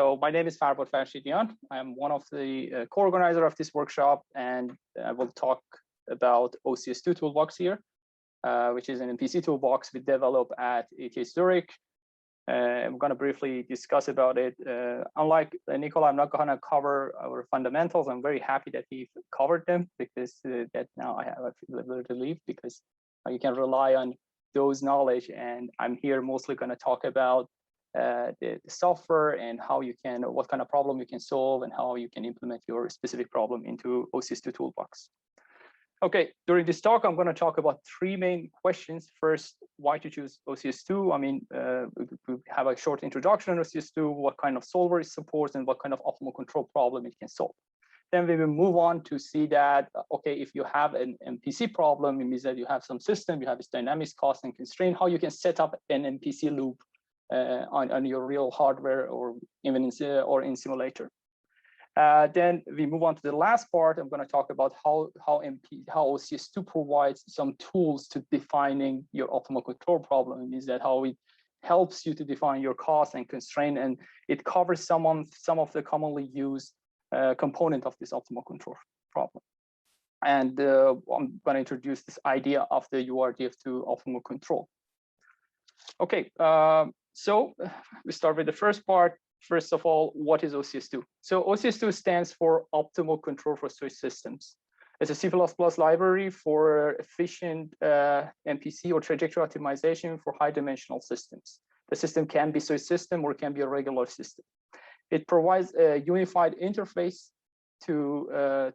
So my name is Farbod Farshidian. I'm one of the co-organizer of this workshop, and I will talk about OCS2 toolbox here, which is an MPC toolbox we developed at ETH Zurich. I'm going to briefly discuss about it. Unlike Nicola, I'm not going to cover our fundamentals. I'm very happy that he covered them, because that now I have a little relief, because you can rely on those knowledge. And I'm here mostly going to talk about the software and how you can, what kind of problem you can solve and how you can implement your specific problem into OCS2 toolbox. Okay, during this talk, I'm going to talk about three main questions. First, why to choose OCS2? I mean, we have a short introduction on OCS2, what kind of solver it supports, and what kind of optimal control problem it can solve. Then we will move on to see that, okay, if you have an MPC problem, it means that you have some system, you have its dynamics, cost, and constraint, how you can set up an MPC loop on your real hardware or even in simulator. Then we move on to the last part. I'm going to talk about how OCS2 provides some tools to defining your optimal control problem. It means that how it helps you to define your cost and constraint, and it covers some of the commonly used component of this optimal control problem. And I'm going to introduce this idea of the URDF to optimal control. Okay, so we start with the first part. First of all, what is OCS2? So OCS2 stands for Optimal Control for Switch Systems. It's a C++ library for efficient MPC or trajectory optimization for high-dimensional systems. The system can be a switch system or it can be a regular system. It provides a unified interface to a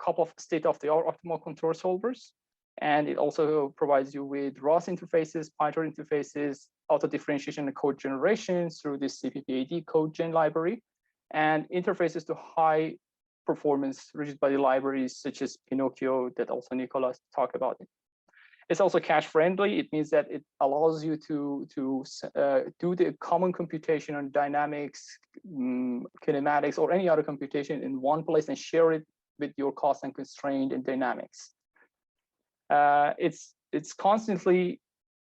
couple of state-of-the-art optimal control solvers. And it also provides you with ROS interfaces, Python interfaces, auto differentiation and code generation through this CPPAD code gen library, and interfaces to high performance rigid body libraries such as Pinocchio that also Nicola talked about. It's also cache friendly. It means that it allows you to do the common computation on dynamics, kinematics, or any other computation in one place and share it with your cost and constraint and dynamics. It's constantly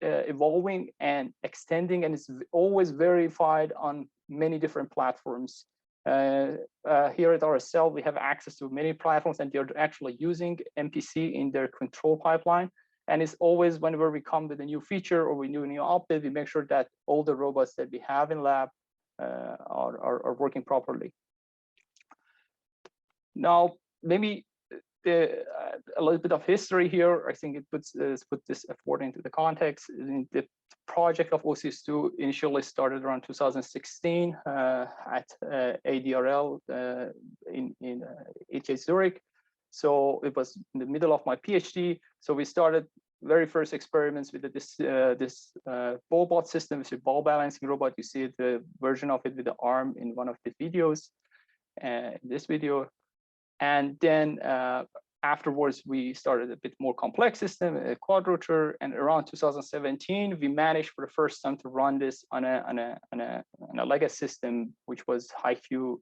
evolving and extending, and it's always verified on many different platforms. Here at RSL, we have access to many platforms, and they're actually using MPC in their control pipeline. And it's always, whenever we come with a new feature or we do a new update, we make sure that all the robots that we have in lab are working properly. Now, maybe a little bit of history here. I think it puts this effort into the context. The project of OCS2 initially started around 2016 at ADRL in ETH Zurich. So it was in the middle of my PhD. So we started very first experiments with this ball system, which is a ball balancing robot. You see the version of it with the arm in one of the videos, this video. And then afterwards, we started a bit more complex system, a quadrotor. And around 2017, we managed for the first time to run this on a legacy system, which was HiQ.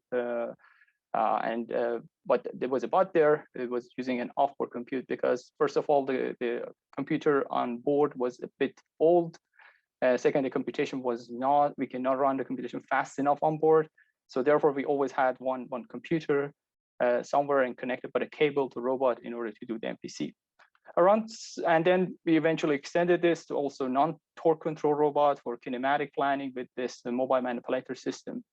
But there was a bug there. It was using an off-board compute because, first of all, the computer on board was a bit old. Second, the computation was not, we cannot run the computation fast enough on board. So therefore, we always had one computer somewhere and connected by a cable to robot in order to do the MPC. And then we eventually extended this to also non-torque control robot for kinematic planning with this mobile manipulator system.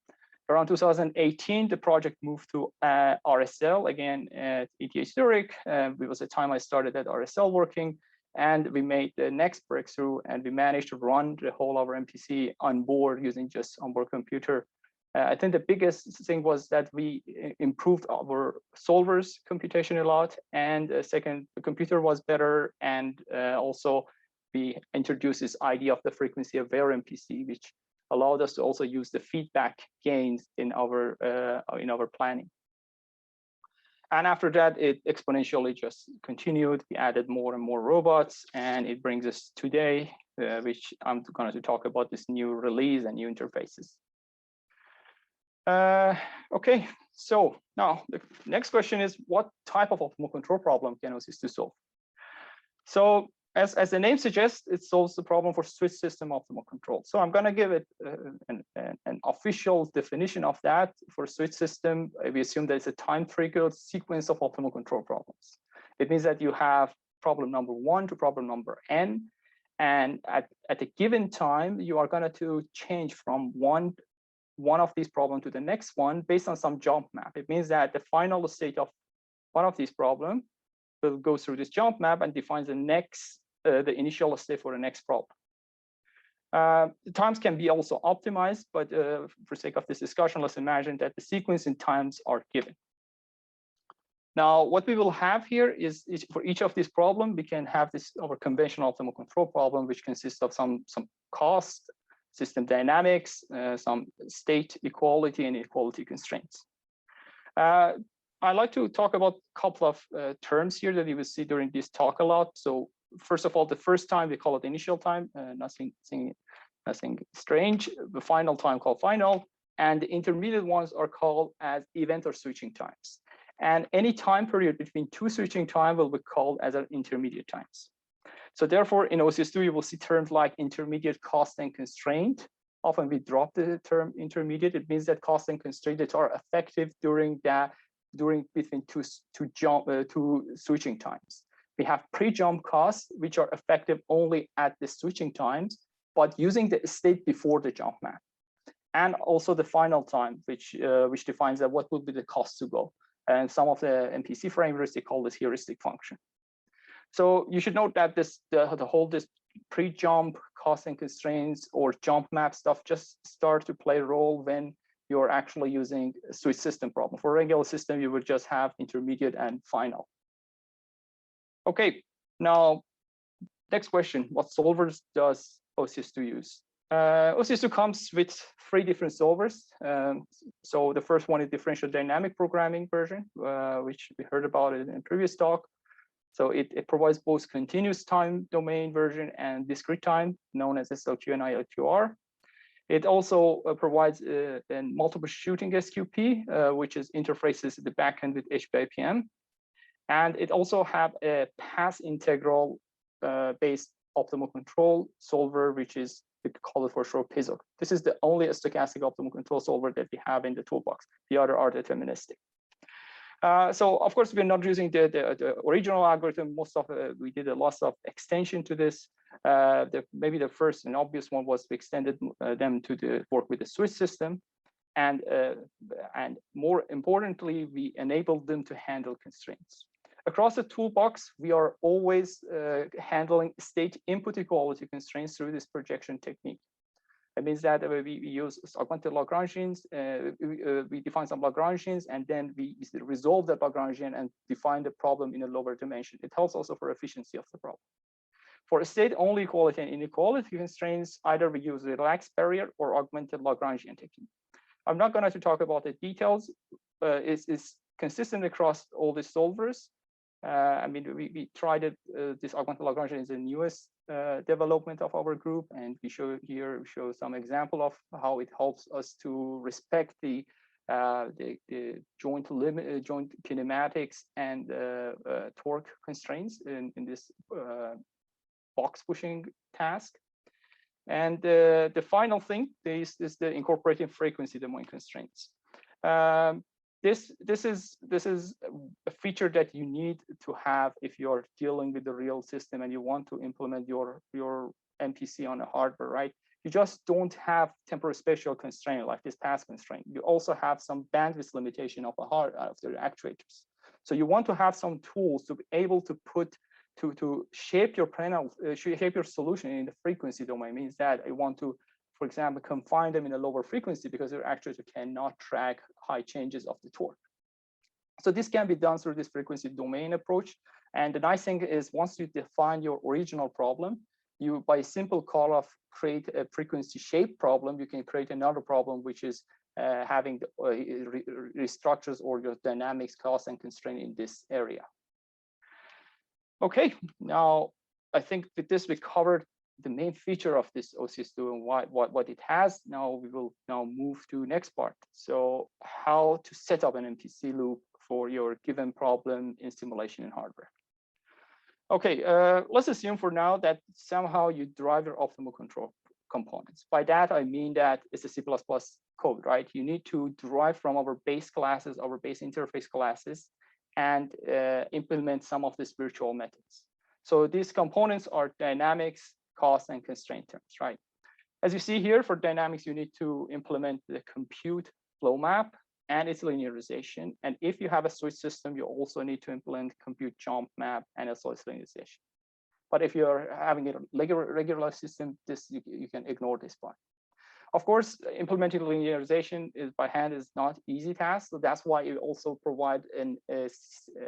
Around 2018, the project moved to RSL again at ETH Zurich. It was the time I started at RSL working, and we made the next breakthrough, and we managed to run the whole of our MPC on board using just onboard computer. I think the biggest thing was that we improved our solvers computation a lot, and second, the computer was better, and also we introduced this idea of the frequency aware MPC, which allowed us to also use the feedback gains in our planning. And after that, it exponentially just continued. We added more and more robots, and it brings us today, which I'm going to talk about this new release and new interfaces. Okay, so now the next question is, what type of optimal control problem can OCS2 solve? So as the name suggests, it solves the problem for switch system optimal control. So I'm going to give it an official definition of that. For switch system, we assume that it's a time-triggered sequence of optimal control problems. It means that you have problem number 1 to problem number n, and at a given time, you are going to change from one of these problems to the next one based on some jump map. It means that the final state of one of these problems will go through this jump map and defines the initial state for the next problem. The times can be also optimized, but for sake of this discussion, let's imagine that the sequence in times are given. Now, what we will have here is for each of these problems, we can have our conventional optimal control problem, which consists of some cost, system dynamics, some state equality and equality constraints. I'd like to talk about a couple of terms here that you will see during this talk a lot. So first of all, the first time we call it initial time, nothing strange. The final time called final, and the intermediate ones are called as event or switching times. And any time period between two switching time will be called as an intermediate times. So therefore, in OCS2, you will see terms like intermediate, cost, and constraint. Often we drop the term intermediate. It means that cost and constraint that are effective during between two switching times. We have pre-jump costs, which are effective only at the switching times, but using the state before the jump map. And also the final time, which defines that what would be the cost to go. And some of the MPC frameworks, they call this heuristic function. So you should note that this pre-jump cost and constraints or jump map stuff just start to play a role when you're actually using a switch system problem. For a regular system, you would just have intermediate and final. Okay, now, next question, what solvers does OCS2 use? OCS2 comes with 3 different solvers. So the first one is Differential Dynamic Programming version, which we heard about it in the previous talk. So it provides both continuous time domain version and discrete time, known as SLQ and iLQR. It also provides a multiple shooting SQP, which is interfaces the backend with HBIPM. And it also have a path integral based optimal control solver, which is, we call it for short PISO. This is the only stochastic optimal control solver that we have in the toolbox. The other are deterministic. So of course, we're not using the original algorithm. Most of we did a lot of extension to this. Maybe the first and obvious one was we extended them to work with the switch system, and more importantly, we enabled them to handle constraints. Across the toolbox, we are always handling state input equality constraints through this projection technique. That means that we use augmented Lagrangians, we define some Lagrangians, and then we resolve the Lagrangian and define the problem in a lower dimension. It helps also for efficiency of the problem. For state-only equality and inequality constraints, either we use relaxed barrier or augmented Lagrangian technique. I'm not going to talk about the details. It's consistent across all the solvers. I mean, we tried it. This augmented Lagrangian is the newest development of our group, and we show some example of how it helps us to respect the joint kinematics and torque constraints in this box pushing task. And the final thing is the incorporating frequency domain constraints. This is a feature that you need to have if you're dealing with the real system and you want to implement your MPC on a hardware, right? You just don't have temporal spatial constraint like this path constraint. You also have some bandwidth limitation of the actuators. So you want to have some tools to be able to shape your panel, shape your solution in the frequency domain. Means that I want to, for example, confine them in a lower frequency because your actuator cannot track high changes of the torque. So this can be done through this frequency domain approach. And the nice thing is once you define your original problem, you, by simple call of create a frequency shape problem, you can create another problem, which is having restructures or your dynamics, cost, and constraint in this area. Okay, now I think with this we covered the main feature of this OCS2 and what it has. Now we will move to next part. So how to set up an MPC loop for your given problem in simulation and hardware. Okay, let's assume for now that somehow you drive your optimal control components. By that, I mean that it's a C++ code, right? You need to derive from our base classes, our base interface classes, and implement some of these virtual methods. So these components are dynamics, cost, and constraint terms, right? As you see here, for dynamics, you need to implement the compute flow map and its linearization. And if you have a switch system, you also need to implement compute jump map and also its linearization. But if you're having a regular system, you can ignore this part. Of course, implementing linearization by hand is not easy task. So that's why it also provides an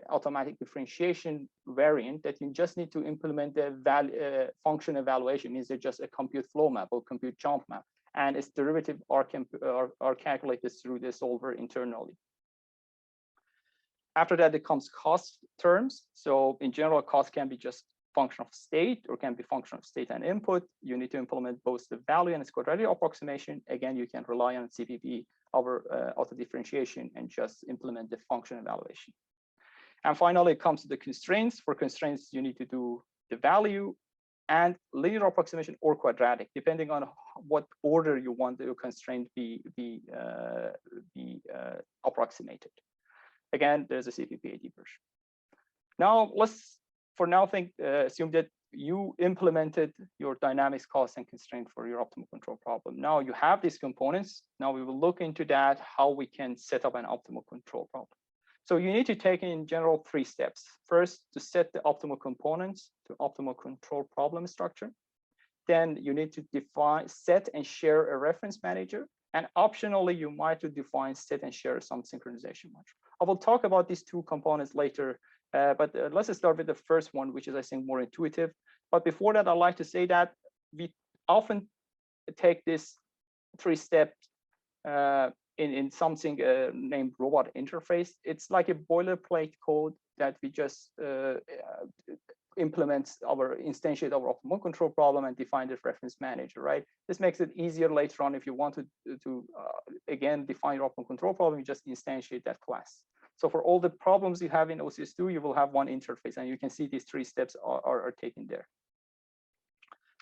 automatic differentiation variant that you just need to implement the function evaluation. Means it's just a compute flow map or compute jump map, and its derivative are calculated through the solver internally. After that, it comes cost terms. So in general, cost can be just function of state or can be function of state and input. You need to implement both the value and its quadratic approximation. Again, you can rely on CPP, our auto differentiation, and just implement the function evaluation. And finally, it comes to the constraints. For constraints, you need to do the value and linear approximation or quadratic, depending on what order you want your constraint be approximated. Again, there's a CPP-AD version. Now, let's for now assume that you implemented your dynamics, cost, and constraint for your optimal control problem. Now you have these components. Now we will look into that, how we can set up an optimal control problem. So you need to take in general 3 steps. First, to set the optimal components to optimal control problem structure. Then you need to define, set and share a reference manager. And optionally, you might define, set and share some synchronization module. I will talk about these 2 components later. But let's start with the first one, which is, I think, more intuitive. But before that, I'd like to say that we often take this 3 steps in something named robot interface. It's like a boilerplate code that we just instantiate our optimal control problem and define the reference manager, right? This makes it easier later on if you want to again, define your optimal control problem, you just instantiate that class. So for all the problems you have in OCS2, you will have one interface, and you can see these 3 steps are taken there.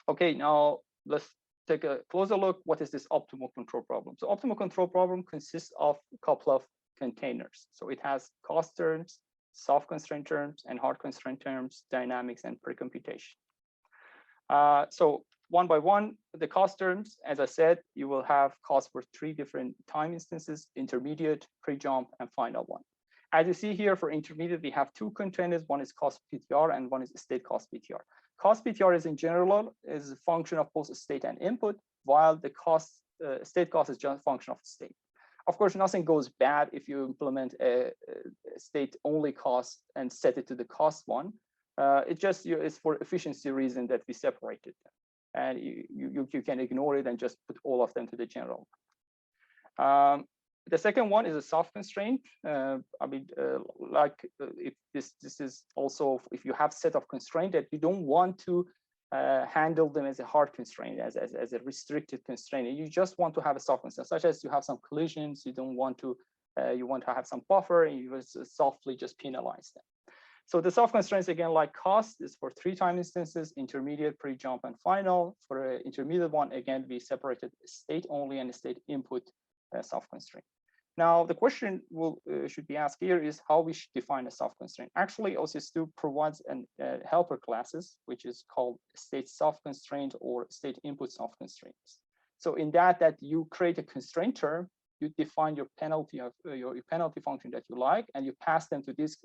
Okay, now let's take a closer look. What is this optimal control problem? So optimal control problem consists of a couple of containers. So it has cost terms, soft constraint terms, and hard constraint terms, dynamics, and precomputation. So one by one, the cost terms, as I said, you will have cost for 3 different time instances: intermediate, pre-jump, and final one. As you see here, for intermediate, we have 2 containers. One is cost PTR and one is state cost PTR. Cost PTR is in general is a function of both state and input, while the state cost is just a function of state. Of course, nothing goes bad if you implement a state-only cost and set it to the cost one. It just is for efficiency reason that we separated them. And you can ignore it and just put all of them to the general. The second one is a soft constraint. If this is also, if you have set of constraint that you don't want to handle them as a hard constraint, as a restricted constraint, and you just want to have a soft constraint, such as you have some collisions, you don't want to, you want to have some buffer, and you softly just penalize them. So the soft constraints, again, like cost, is for 3 time instances: intermediate, pre-jump, and final. For an intermediate one, again, we separated state only and state input soft constraint. Now, the question should be asked here is how we should define a soft constraint. Actually, OCS2 provides helper classes, which is called state soft constraint or state input soft constraints. So in that you create a constraint term, you define your penalty function that you like, and you pass them to these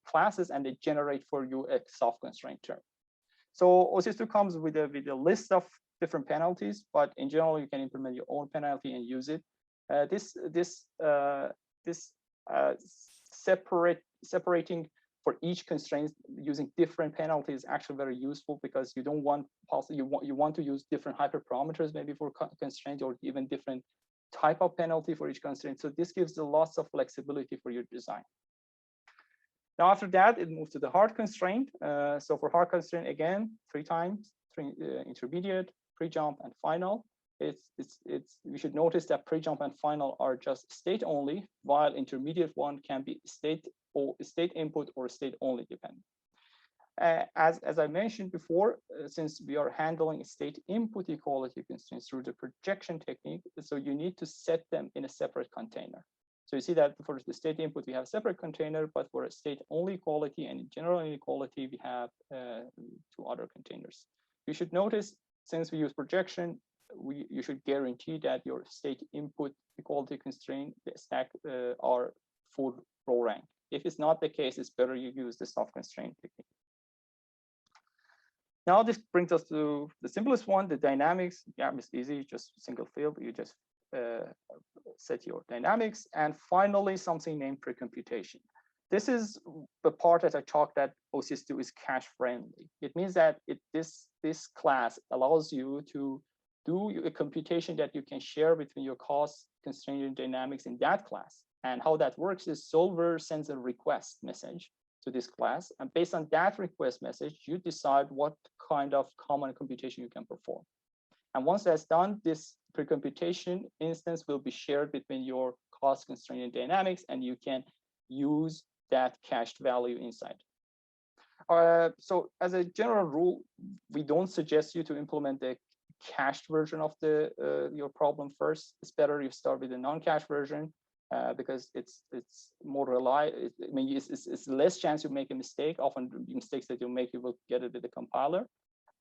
classes, and they generate for you a soft constraint term. So OCS2 comes with a list of different penalties, but in general, you can implement your own penalty and use it. Separating for each constraint using different penalties is actually very useful, because you don't want you want to use different hyperparameters maybe for constraint, or even different type of penalty for each constraint. So this gives a lots of flexibility for your design. Now after that, it moves to the hard constraint. So for hard constraint, again, 3 times, intermediate, pre-jump, and final. We should notice that pre-jump and final are just state only, while intermediate one can be state input or state only dependent. As I mentioned before, since we are handling state input equality constraints through the projection technique, so you need to set them in a separate container. So you see that for the state input, we have a separate container, but for a state only equality and general inequality, we have two other containers. You should notice, since we use projection, you should guarantee that your state input equality constraint stack are full row rank. If it's not the case, it's better you use the soft constraint technique. Now this brings us to the simplest one, the dynamics. Yeah, it's easy, just single field. You just set your dynamics. And finally, something named precomputation. This is the part that I talked that OCS2 is cache friendly. It means that this class allows you to do a computation that you can share between your cost constraint and dynamics in that class. And how that works is solver sends a request message to this class. And based on that request message, you decide what kind of common computation you can perform. And once that's done, this precomputation instance will be shared between your cost constraint and dynamics, and you can use that cached value inside. So as a general rule, we don't suggest you to implement the cached version of your problem first. It's better you start with the non-cached version. Because it's more reliable. I mean, it's less chance you make a mistake. Often the mistakes that you make, you will get it with the compiler.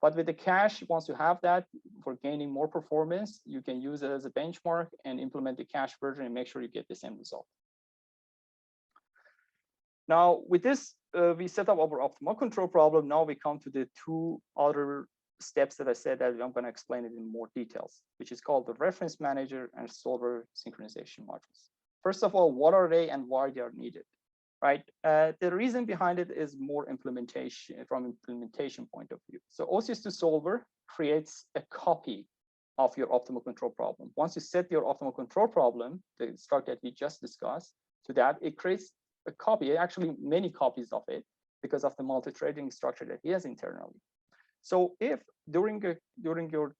But with the cache, once you have that, for gaining more performance, you can use it as a benchmark and implement the cache version and make sure you get the same result. Now, with this, we set up our optimal control problem. Now we come to the two other steps that I said that I'm going to explain it in more details, which is called the reference manager and solver synchronization modules. First of all, what are they and why they are needed, right? The reason behind it is more implementation from implementation point of view. So OCS2 solver creates a copy of your optimal control problem. Once you set your optimal control problem, the structure that we just discussed, to that, it creates a copy, actually many copies of it, because of the multi-threading structure that it has internally. So if during your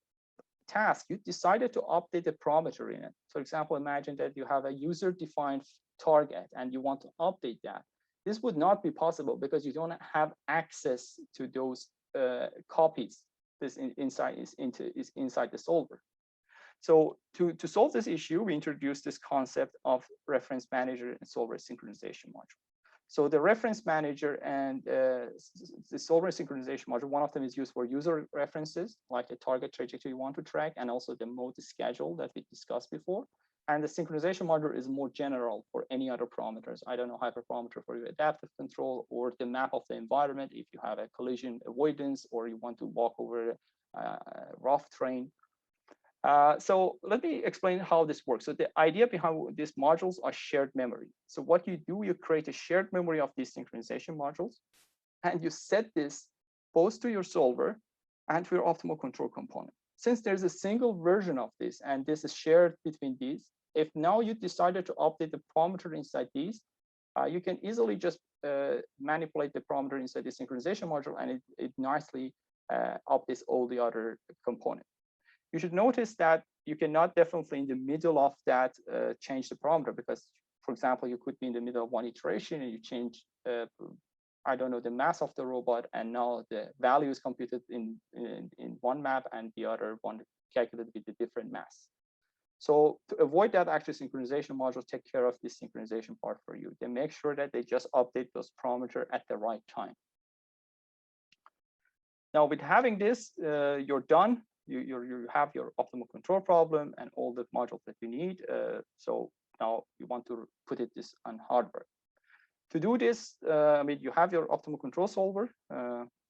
task, you decided to update the parameter in it. For example, imagine that you have a user-defined target and you want to update that. This would not be possible because you don't have access to those copies. This inside is inside the solver. So to solve this issue, we introduced this concept of reference manager and solver synchronization module. So the reference manager and the solver synchronization module, one of them is used for user references, like the target trajectory you want to track, and also the mode schedule that we discussed before. And the synchronization module is more general for any other parameters. I don't know, hyperparameter for your adaptive control, or the map of the environment if you have a collision avoidance, or you want to walk over a rough terrain. So let me explain how this works. So the idea behind these modules are shared memory. So what you do, you create a shared memory of these synchronization modules, and you set this both to your solver and to your optimal control component. Since there's a single version of this, and this is shared between these, if now you decided to update the parameter inside these, you can easily just manipulate the parameter inside the synchronization module, and it nicely updates all the other components. You should notice that you cannot definitely in the middle of that change the parameter, because, for example, you could be in the middle of one iteration and you change, I don't know, the mass of the robot, and now the value is computed in one map and the other one calculated with a different mass. So to avoid that, actually synchronization modules take care of this synchronization part for you. They make sure that they just update those parameters at the right time. Now with having this, you're done. You have your optimal control problem and all the modules that you need. So now you want to put this on hardware. To do this, I mean, you have your optimal control solver,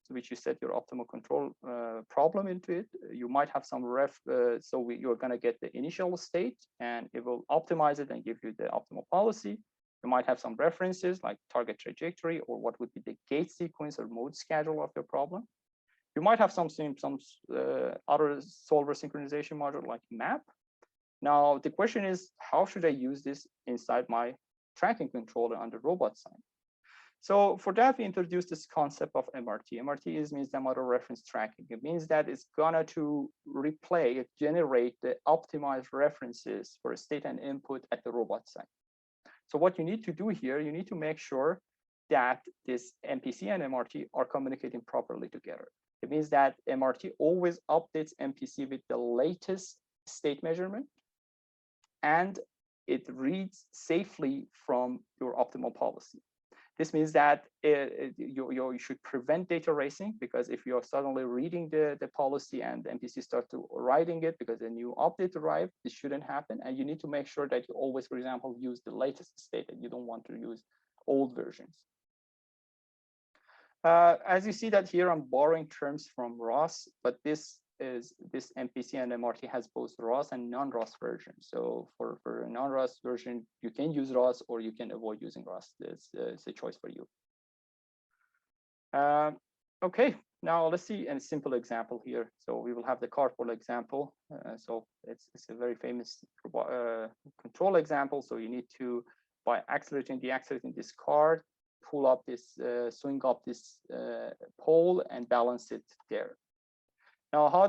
which you set your optimal control problem into it. You might have some you're going to get the initial state, and it will optimize it and give you the optimal policy. You might have some references like target trajectory, or what would be the gate sequence or mode schedule of your problem. You might have some other solver synchronization module like map. Now, the question is, how should I use this inside my tracking controller on the robot side? So for that, we introduced this concept of MRT. MRT means the model reference tracking. It means that it's gonna to generate the optimized references for state and input at the robot side. So what you need to do here, you need to make sure that this MPC and MRT are communicating properly together. It means that MRT always updates MPC with the latest state measurement, and it reads safely from your optimal policy. This means that you should prevent data racing, because if you're suddenly reading the policy and the MPC start to writing it because a new update arrived, this shouldn't happen. And you need to make sure that you always, for example, use the latest state, and you don't want to use old versions. As you see that here, I'm borrowing terms from ROS, but this MPC and MRT has both ROS and non-ROS version. So for a non-ROS version, you can use ROS or you can avoid using ROS. It's a choice for you. Okay, now let's see a simple example here. So we will have the cartwheel example. So it's a very famous control example. So you need to, by deaccelerating this cart, pull up this, swing up this pole and balance it there. Now, how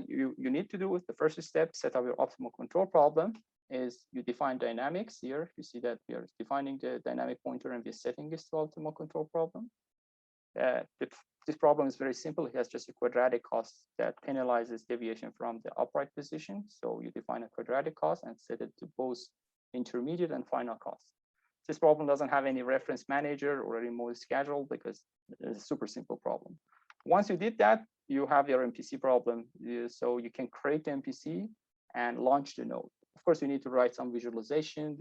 you need to do it, the first step, set up your optimal control problem, is you define dynamics here. You see that we are defining the dynamic pointer and we're setting this to optimal control problem. This problem is very simple. It has just a quadratic cost that penalizes deviation from the upright position. So you define a quadratic cost and set it to both intermediate and final cost. This problem doesn't have any reference manager or a remote schedule because it's a super simple problem. Once you did that, you have your MPC problem. So you can create the MPC and launch the node. Of course, you need to write some visualization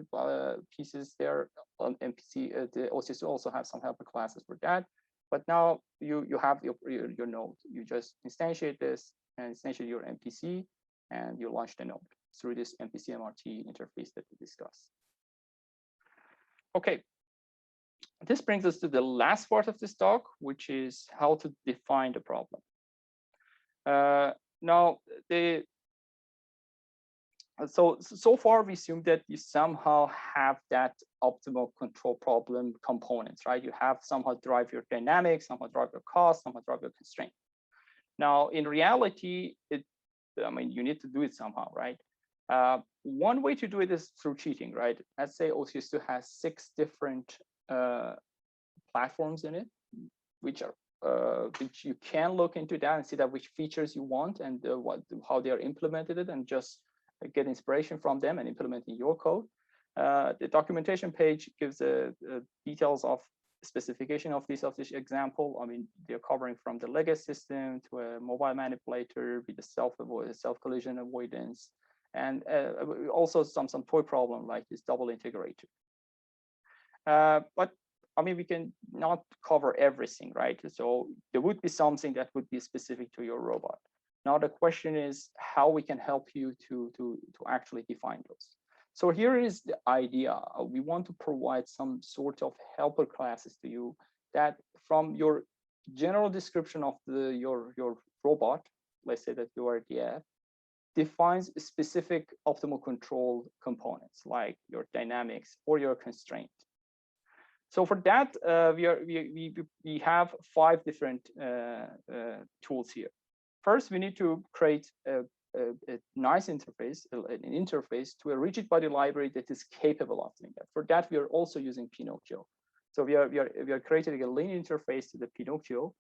pieces there on MPC. The OCS2 also have some helper classes for that. But now you have your node. You just instantiate this and instantiate your MPC, and you launch the node through this MPC MRT interface that we discussed. Okay. This brings us to the last part of this talk, which is how to define the problem. Now, so far we assume that you somehow have that optimal control problem components, right? You have somehow drive your dynamics, somehow drive your cost, somehow drive your constraint. Now, in reality, you need to do it somehow, right? One way to do it is through cheating, right? Let's say OCS2 has 6 different platforms in it, which you can look into that and see that which features you want and how they are implemented, and just get inspiration from them and implement in your code. The documentation page gives details of specification of this example. I mean, they're covering from the legacy system to a mobile manipulator with the self-collision avoidance, and also some toy problem like this double integrator. But I mean, we can not cover everything, right? So there would be something that would be specific to your robot. Now the question is how we can help you to actually define those. So here is the idea. We want to provide some sort of helper classes to you that from your general description of your robot, let's say that URDF, defines specific optimal control components like your dynamics or your constraint. So for that, we have 5 different tools here. First, we need to create a nice interface, an interface to a rigid body library that is capable of doing that. For that, we are also using Pinocchio. So we are creating a linear interface to the Pinocchio,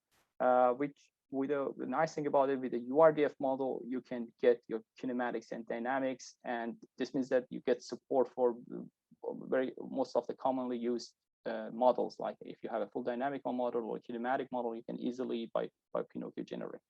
which with the nice thing about it, with the URDF model, you can get your kinematics and dynamics, and this means that you get support for most of the commonly used models. Like if you have a full dynamic model or a kinematic model, you can easily by Pinocchio generate.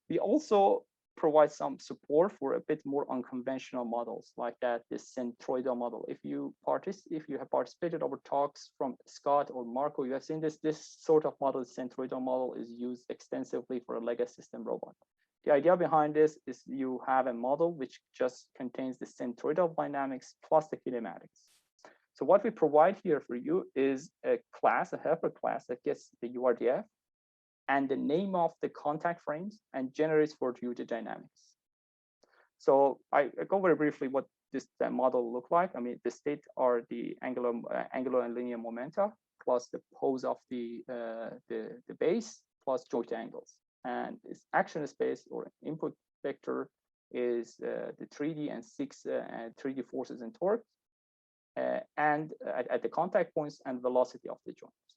We also provide some support for a bit more unconventional models like that, this Centroidal model. If you have participated over talks from Scott or Marco, you have seen this sort of model, Centroidal model, is used extensively for a legacy system robot. The idea behind this is you have a model which just contains the centroidal dynamics plus the kinematics. So what we provide here for you is a class, a helper class that gets the URDF and the name of the contact frames and generates for you the dynamics. So I go very briefly what this model look like. I mean, the state are the angular and linear momenta plus the pose of the base plus joint angles. And its action space or input vector is the 3D and 6 3D forces and torque. and at the contact points and velocity of the joints.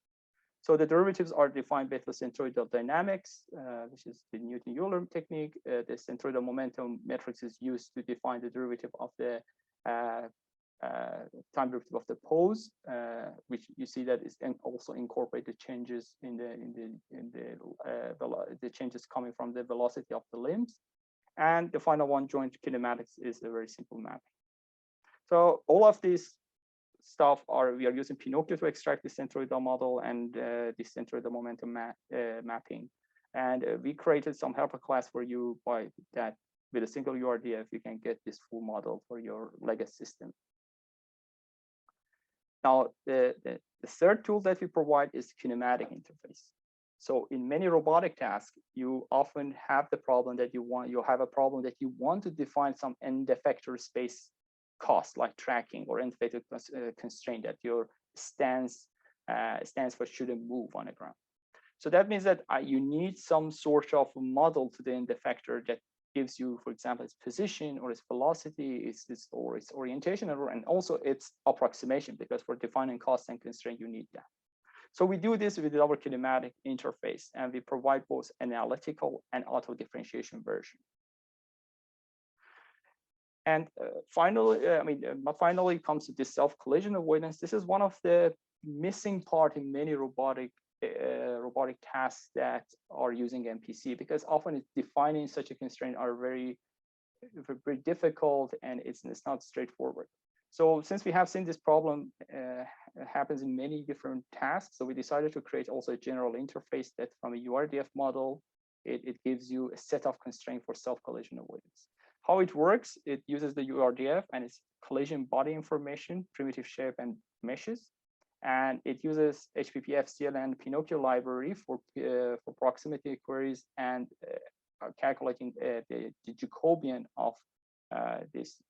So the derivatives are defined by the centroidal dynamics, which is the Newton-Euler technique. The centroidal momentum matrix is used to define the derivative of the time derivative of the pose, which you see that is also incorporated changes in the changes coming from the velocity of the limbs. And the final one, joint kinematics, is a very simple mapping. So all of these stuff we are using Pinocchio to extract the centroidal model and the centroidal momentum mapping. And we created some helper class for you by that with a single URDF, you can get this full model for your legacy system. Now, the third tool that we provide is kinematic interface. So in many robotic tasks, you often have the problem that you want to define some end-effector space cost, like tracking or end-effector constraint that your stance for shouldn't move on the ground. So that means that you need some sort of model to the end-effector that gives you, for example, its position or its velocity, or its orientation, and also its approximation, because for defining cost and constraint, you need that. So we do this with our kinematic interface, and we provide both analytical and auto differentiation version. And finally comes to this self-collision avoidance. This is one of the missing part in many robotic tasks that are using MPC, because often defining such a constraint are very difficult, and it's not straightforward. So since we have seen this problem happens in many different tasks, so we decided to create also a general interface that from a URDF model, it gives you a set of constraints for self-collision avoidance. How it works, it uses the URDF and its collision body information, primitive shape, and meshes. And it uses HPP, FCL, and Pinocchio library for proximity queries and calculating the Jacobian of this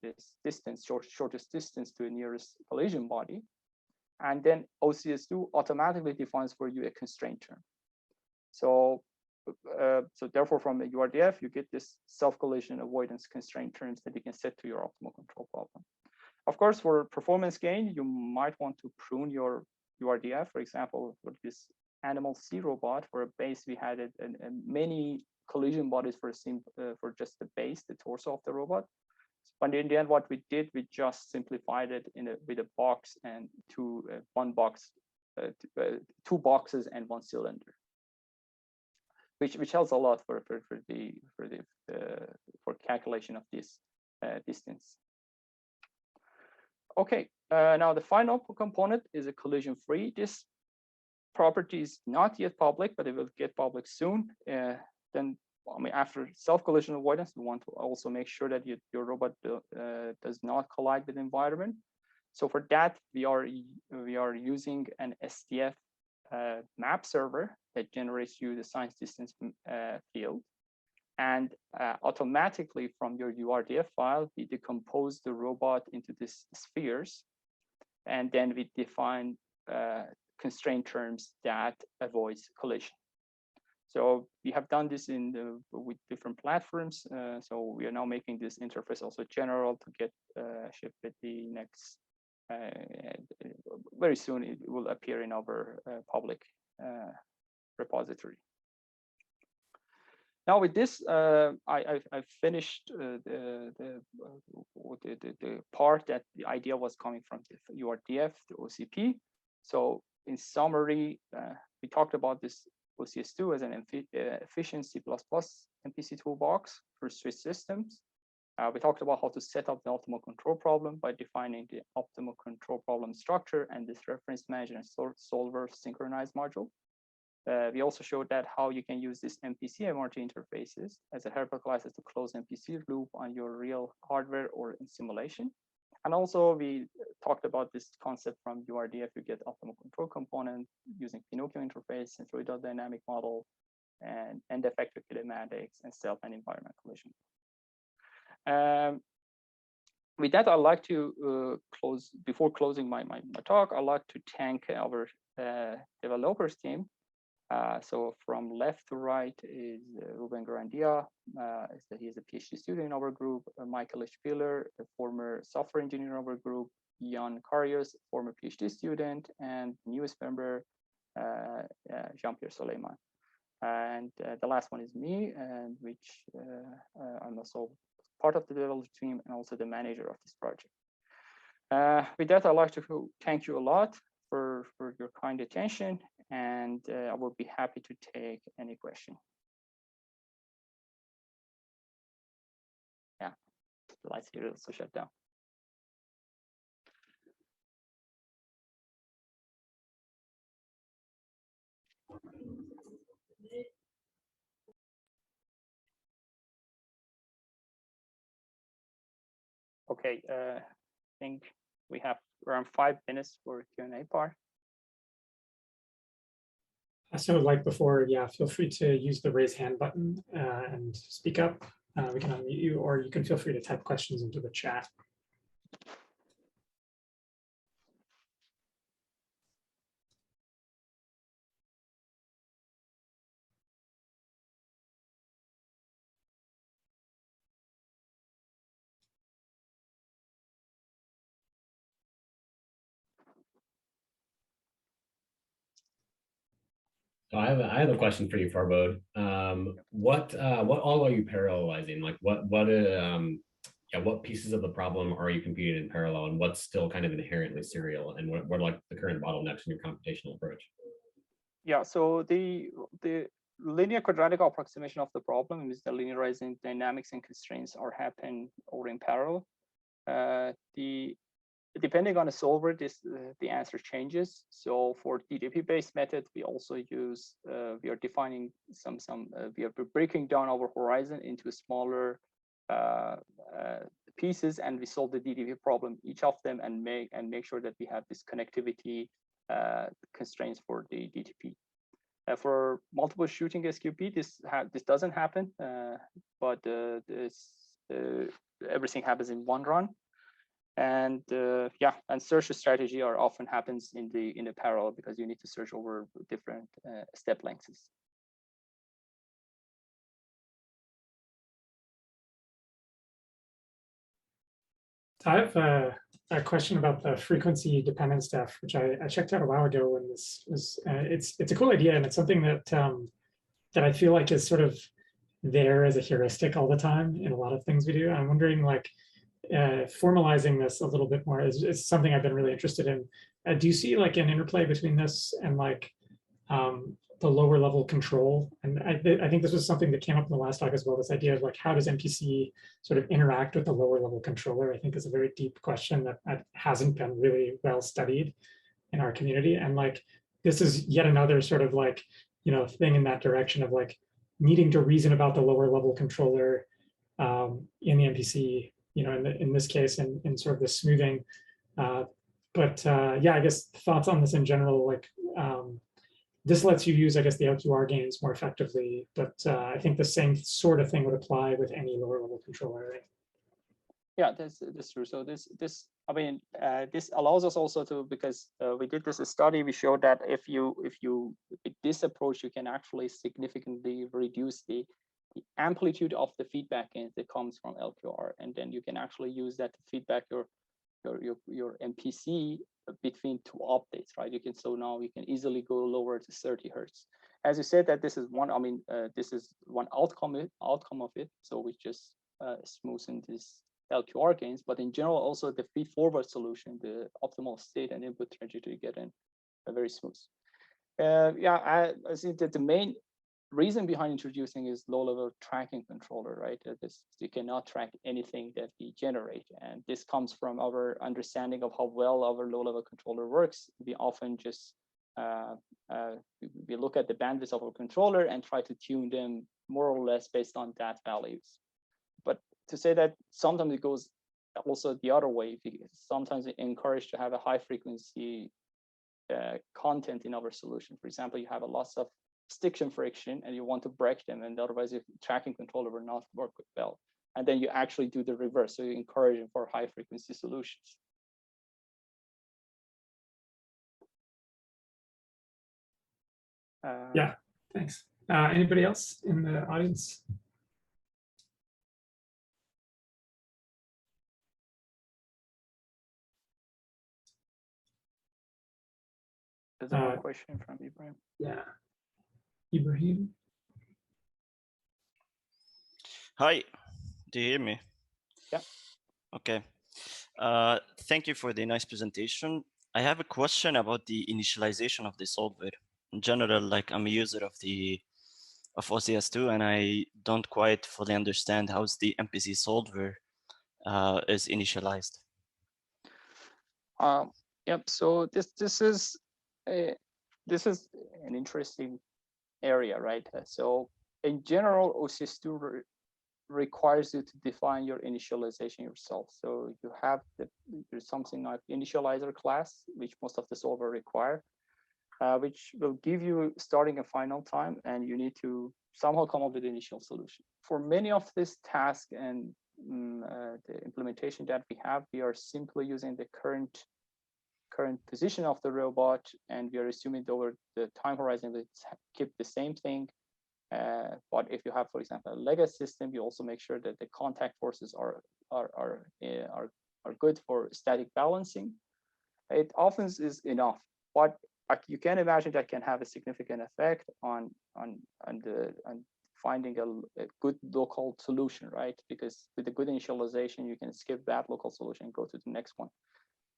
distance, shortest distance to a nearest collision body. And then OCS2 automatically defines for you a constraint term. So therefore, from the URDF, you get this self-collision avoidance constraint terms that you can set to your optimal control problem. Of course, for performance gain, you might want to prune your URDF. For example, for this animal C robot, for a base, we had many collision bodies for just the base, the torso of the robot. But in the end, what we did, we just simplified it with a box and two boxes and one cylinder, which helps a lot for calculation of this distance. Okay, now the final component is a collision free. This property is not yet public, but it will get public soon. Then, after self-collision avoidance, we want to also make sure that your robot does not collide with the environment. So for that, we are using an SDF map server that generates you the science distance field. And automatically from your URDF file, we decompose the robot into these spheres. And then we define constraint terms that avoids collision. So we have done this with different platforms. So we are now making this interface also general to get shipped with the next, very soon it will appear in our public repository. Now with this, I finished the part that the idea was coming from the URDF, the OCP. So in summary, we talked about this OCS2 as an efficient C++ MPC toolbox for switch systems. We talked about how to set up the optimal control problem by defining the optimal control problem structure and this reference manager and solver synchronized module. We also showed that how you can use this MPC MRT interfaces as a helper classes to close MPC loop on your real hardware or in simulation. And also we talked about this concept from URDF, you get optimal control component using Pinocchio interface, Centroidal Dynamic Model, and end-effector kinematics and self and environment collision. With that, I'd like to close, before closing my talk, I'd like to thank our developers team. So from left to right is Ruben Garandia. He is a PhD student in our group. Michael Spiller, a former software engineer in our group. Jan Karius, former PhD student, and newest member, Jean-Pierre Soleiman. And the last one is me, and which I'm also part of the developer team and also the manager of this project. With that, I'd like to thank you a lot for your kind attention, and I will be happy to take any question. Yeah, the lights here also shut down. Okay, I think we have around 5 minutes for Q&A part. So like before, yeah, feel free to use the raise hand button and speak up. We can unmute you, or you can feel free to type questions into the chat. So I have a question for you, Farbod. What all are you parallelizing? Like what pieces of the problem are you computing in parallel, and what's still kind of inherently serial, and what are like the current bottlenecks in your computational approach? Yeah, so the linear quadratic approximation of the problem is the linearizing dynamics and constraints are happening over in parallel. Depending on the solver, the answer changes. So for DDP-based method, we also use we are defining we are breaking down our horizon into smaller pieces, and we solve the DDP problem, each of them, and make sure that we have this connectivity constraints for the DTP. For multiple shooting SQP, this doesn't happen, but everything happens in one run. And yeah, and search strategy often happens in the parallel, because you need to search over different step lengths. I have a question about the frequency dependent stuff, which I checked out a while ago, and this was it's a cool idea, and it's something that that I feel like is sort of there as a heuristic all the time in a lot of things we do. I'm wondering, like, formalizing this a little bit more is something I've been really interested in. Do you see like an interplay between this and like the lower level control? And I think this was something that came up in the last talk as well, this idea of like, how does MPC sort of interact with the lower level controller? I think is a very deep question that hasn't been really well studied in our community. And like, this is yet another sort of like, you know, thing in that direction of like needing to reason about the lower level controller in the MPC, you know, in this case, in sort of the smoothing. Yeah, I guess thoughts on this in general, like this lets you use, I guess, the LQR gains more effectively, but I think the same sort of thing would apply with any lower level controller, right? Yeah, that's true. So this I mean, this allows us also to, because we did this study, we showed that if you with this approach, you can actually significantly reduce the amplitude of the feedback that comes from LQR, and then you can actually use that to feedback your MPC between two updates, right? You can, so now you can easily go lower to 30 hertz. As you said, that this is one, I mean, this is one outcome of it. So we just smoothen this LQR gains, but in general, also the feed forward solution, the optimal state and input trajectory get in very smooth. Yeah, I think that the main reason behind introducing is low-level tracking controller, right? You cannot track anything that we generate, and this comes from our understanding of how well our low-level controller works. We often just we look at the bandwidth of our controller and try to tune them more or less based on that values. But to say that sometimes it goes also the other way. Sometimes we encourage to have a high frequency content in our solution. For example, you have a loss of stiction friction and you want to break them, and otherwise your tracking controller will not work well. And then you actually do the reverse. So you encourage them for high frequency solutions. Yeah, thanks. Anybody else in the audience? There's another question from Ibrahim. Yeah. Ibrahim. Hi, do you hear me? Yeah. Okay. Thank you for the nice presentation. I have a question about the initialization of the solver. In general, like I'm a user of OCS2, and I don't quite fully understand how the MPC solver is initialized. Yep. So this is an interesting area, right? So in general, OCS2 requires you to define your initialization yourself. So you have there's something like initializer class, which most of the solver require, which will give you starting and final time, and you need to somehow come up with the initial solution. For many of this task and the implementation that we have, we are simply using the current position of the robot, and we are assuming that over the time horizon will keep the same thing. But if you have, for example, a legacy system, you also make sure that the contact forces are good for static balancing. It often is enough, but you can imagine that can have a significant effect on finding a good local solution, right? Because with a good initialization, you can skip that local solution and go to the next one.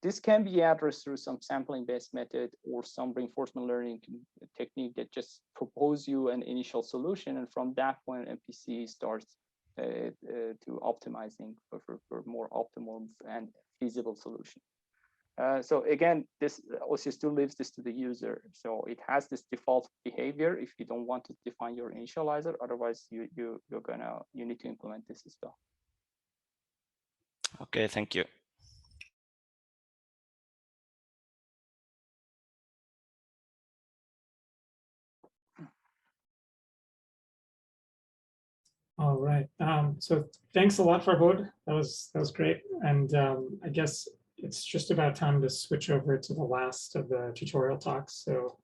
This can be addressed through some sampling-based method or some reinforcement learning technique that just propose you an initial solution, and from that point, MPC starts to optimizing for more optimal and feasible solution. So again, this OCS2 leaves this to the user. So it has this default behavior if you don't want to define your initializer. Otherwise, you need to implement this as well. Okay, thank you. All right. So thanks a lot, Farbod. That was great. And I guess it's just about time to switch over to the last of the tutorial talks. So